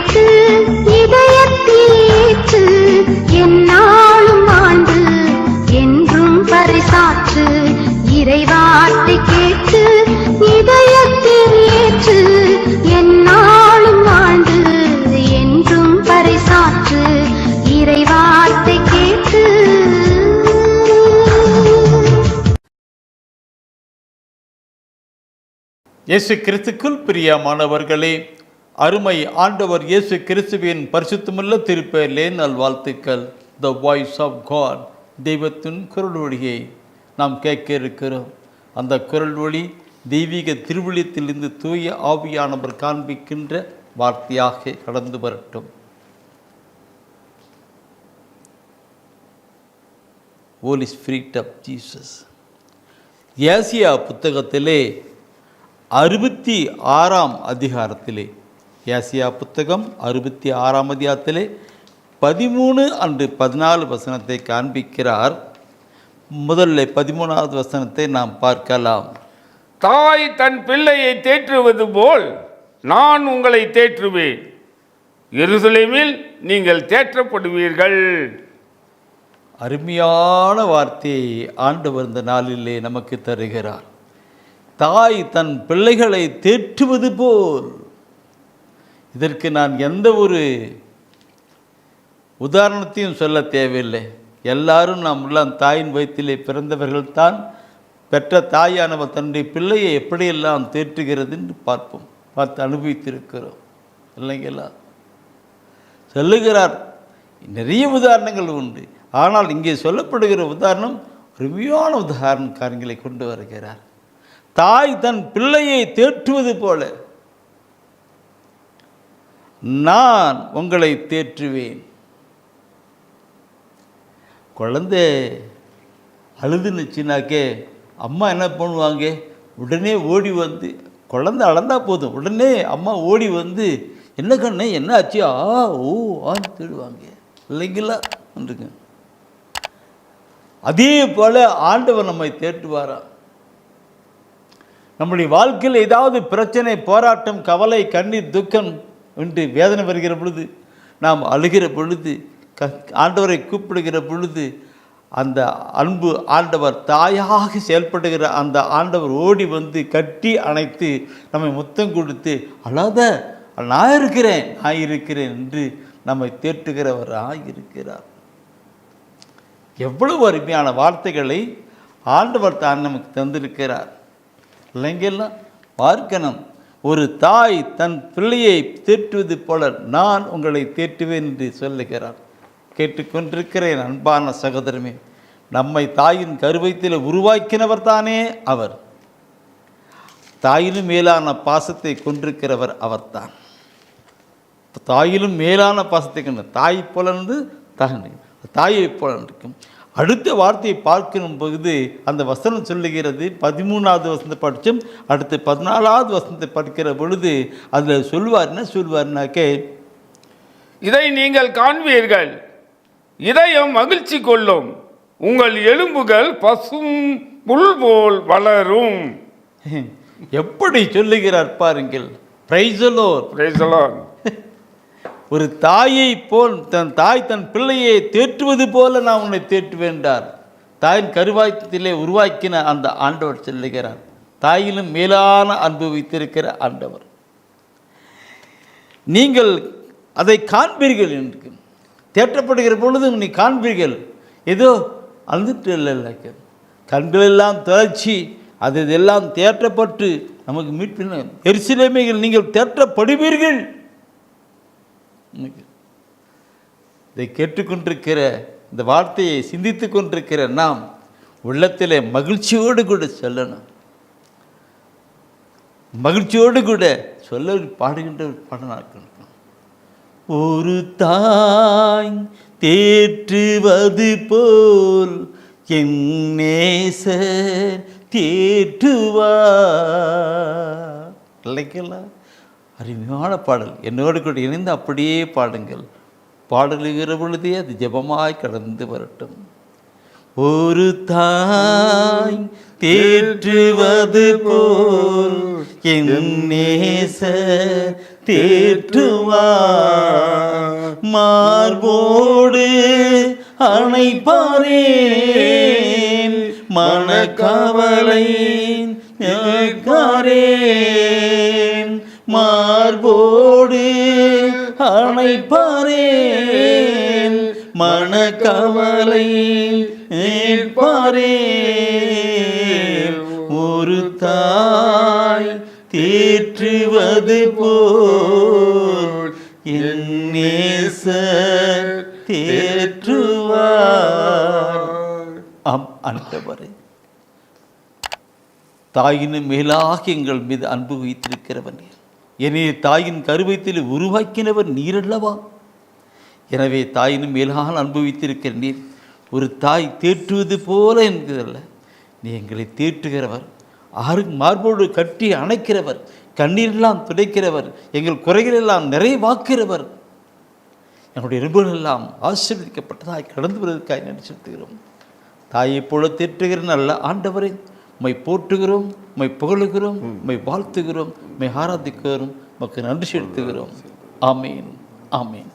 கேட்டு இதயத்தில் ஏற்று என்னாலும் ஆண்டு என்றும் பரிசாற்று. இறைவார்த்தை கேட்டு இதயத்தில் ஏற்று என்னாலும் ஆண்டு என்றும் பரிசாற்று. இறைவார்த்தை கேட்டு. இயேசு கிறிஸ்துக்குள் பிரியமானவர்களே, அருமை ஆண்டவர் இயேசு கிறிஸ்துவின் பரிசுத்தமுள்ள திருப்பெயரிலே நல்வாழ்த்துக்கள். த வாய்ஸ் ஆஃப் காட், தெய்வத்தின் குரல் ஒளியை நாம் கேட்க இருக்கிறோம். அந்த குரல் ஒளி தெய்வீக திருவிழியத்திலிருந்து தூய ஆவியானவர் காண்பிக்கின்ற வார்த்தையாக கடந்து வரட்டும். Holy spirit of Jesus. ஏசியா புத்தகத்திலே 66ஆம் அதிகாரத்திலே, ஏசியா புத்தகம் 66ஆம் அதிகாரத்திலே 13 அன்று 14 வசனத்தை காண்பிக்கிறார். முதல்ல 13வது வசனத்தை நாம் பார்க்கலாம். தாய் தன் பிள்ளையை தேற்றுவது போல் நான் உங்களை தேற்றுவேன், எருசலேமில் நீங்கள் தேற்றப்படுவீர்கள். அருமையான வார்த்தையை ஆண்டவர் இந்த நாளிலே நமக்கு தருகிறார். தாய் தன் பிள்ளைகளை தேற்றுவது போல். இதற்கு நான் எந்த ஒரு உதாரணத்தையும் சொல்ல தேவையில்லை. எல்லாரும் நாம் எல்லாம் தாயின் வயிற்றிலே பிறந்தவர்கள் தான். பெற்ற தாயானவர் தன்னுடைய பிள்ளையை எப்படியெல்லாம் தேற்றுகிறது என்று பார்த்து அனுபவித்திருக்கிறோம் இல்லைங்களா? சொல்லுகிறார். நிறைய உதாரணங்கள் உண்டு, ஆனால் இங்கே சொல்லப்படுகிற உதாரணம் அருமையான உதாரண காரியங்களை கொண்டு வருகிறார். தாய் தன் பிள்ளையை தேற்றுவது போல நான் உங்களை தேற்றுவேன். குழந்தை அழுதுனுச்சுனாக்கே அம்மா என்ன பண்ணுவாங்க? உடனே ஓடி வந்து, குழந்தை அழந்தா போதும், உடனே அம்மா ஓடி வந்து என்ன கண்ணே என்ன ஆச்சு, ஓ ஆன்னு தேடுவாங்க இல்லைங்களா? அதே போல ஆண்டவர் நம்மை தேற்றுவாரா? நம்முடைய வாழ்க்கையில் ஏதாவது பிரச்சனை, போராட்டம், கவலை, கண்ணீர், துக்கம் என்று வேதனை வருகிற பொழுது, நாம் அழுகிற பொழுது, ஆண்டவரை கூப்பிடுகிற பொழுது, அந்த அன்பு ஆண்டவர் தாயாக செயல்படுகிற அந்த ஆண்டவர் ஓடி வந்து கட்டி அணைத்து நம்மை முத்தம் கொடுத்து, அழாத நான் இருக்கிறேன் என்று நம்மை தேற்றுகிறவராக இருக்கிறார். எவ்வளவு அருமையான வார்த்தைகளை ஆண்டவர் தான் நமக்கு தந்திருக்கிறார் இல்லைங்கெல்லாம் பார்க்கணும். ஒரு தாய் தன் பிள்ளையை தேற்றுவது போல நான் உங்களை தேற்றுவேன் என்று சொல்லுகிறார். கேட்டுக்கொண்டிருக்கிறேன் அன்பான சகோதரமே, நம்மை தாயின் கருவயிற்றில் உருவாக்கினவர் தானே அவர். தாயிலும் மேலான பாசத்தை கொண்டிருக்கிறவர் அவர்தான். தாயிலும் மேலான பாசத்தை கொண்ட தாய் போலந்து தாயை போல இருக்கும். அடுத்த வார்த்தையை பார்க்கும் பொழுது அந்த வசனம் சொல்லுகிறது, 13வது வசனத்தை படித்தோம், அடுத்து 14வது வசனத்தை படிக்கிற பொழுது அதில் என்ன சொல்வார்னாக்கே, இதை நீங்கள் காண்பீர்கள், இதயம் மகிழ்ச்சி கொள்ளும், உங்கள் எலும்புகள் பசும் புல் போல் வளரும். எப்படி சொல்லுகிறார் பாருங்கள். Praise the Lord, praise the Lord. ஒரு தாயை போல் தன் பிள்ளையை தேற்றுவது போல நான் உன்னை தேற்றுவேண்டார். தாயின் கருவாயத்திலே உருவாக்கின அந்த ஆண்டவர் சொல்லுகிறார். தாயிலும் மேலான அன்பு வைத்திருக்கிற ஆண்டவர். நீங்கள் அதை காண்பீர்கள் என்று தேற்றப்படுகிற பொழுது நீ காண்பீர்கள். ஏதோ அழுதுட்டு இல்லை, கண்களெல்லாம் திரட்சி அது இதெல்லாம் தேற்றப்பட்டு நமக்கு மீட்பின எருசலேமில் நீங்கள் தேற்றப்படுவீர்கள். இதை கேட்டுக்கொண்டிருக்கிற, இந்த வார்த்தையை சிந்தித்து கொண்டிருக்கிற நாம் உள்ளத்திலே மகிழ்ச்சியோடு கூட சொல்லணும். மகிழ்ச்சியோடு கூட சொல்ல பாடுகின்ற பாடனாக இருக்கணும். ஒரு தாய் தேற்றுவது போல் என் நேசர் தேற்றுவார். இல்லைங்களா? அருமையான பாடல். என்னோடு கூட இணைந்து அப்படியே பாடுங்கள். பாடலுகிற பொழுதே அது ஜெபமாய் கடந்து வரட்டும். ஒரு தாய் தேற்றுவது போல் என் நேசர் தேற்றுவார். மார்போடு அணைப்பாரே மனக்கவலை நீக்காரே. மார்போடு அணைப்பாரே மனக்கவலை நீப்பாரே. ஒரு தாய் தேற்றுவது போல் என் நேசர் தேற்றுவார். ஆம் ஆண்டவரே, தாயினும் மேலாக எங்கள் மீது அன்பு வைத்திருக்கிறவர் நீர். என்னை தாயின் கருவத்தில் உருவாக்கினவர் நீரல்லவா? எனவே தாயினும் மேலாக அன்பு வைத்திருக்கிற நீர் ஒரு தாய் தேற்றுவது போல என்கிறதல்ல, நீ எங்களை தேற்றுகிறவர், மார்போடு கட்டி அணைக்கிறவர், கண்ணீரெல்லாம் துடைக்கிறவர், எங்கள் குறைகளெல்லாம் நிறைவாக்குகிறவர். என்னுடைய எலும்புகளெல்லாம் ஆசீர்வதிக்கப்பட்டதாய் கடந்து வருவதற்காக நன்றி செலுத்துகிறோம். தாயை போல தேற்றுகிற நல்ல ஆண்டவரை உம்மை போற்றுகிறோம், உம்மை புகழுகிறோம், உம்மை வாழ்த்துகிறோம், உம்மை ஆராதிக்கிறோம், உமக்கு நன்றி செலுத்துகிறோம். ஆமீன், ஆமீன்.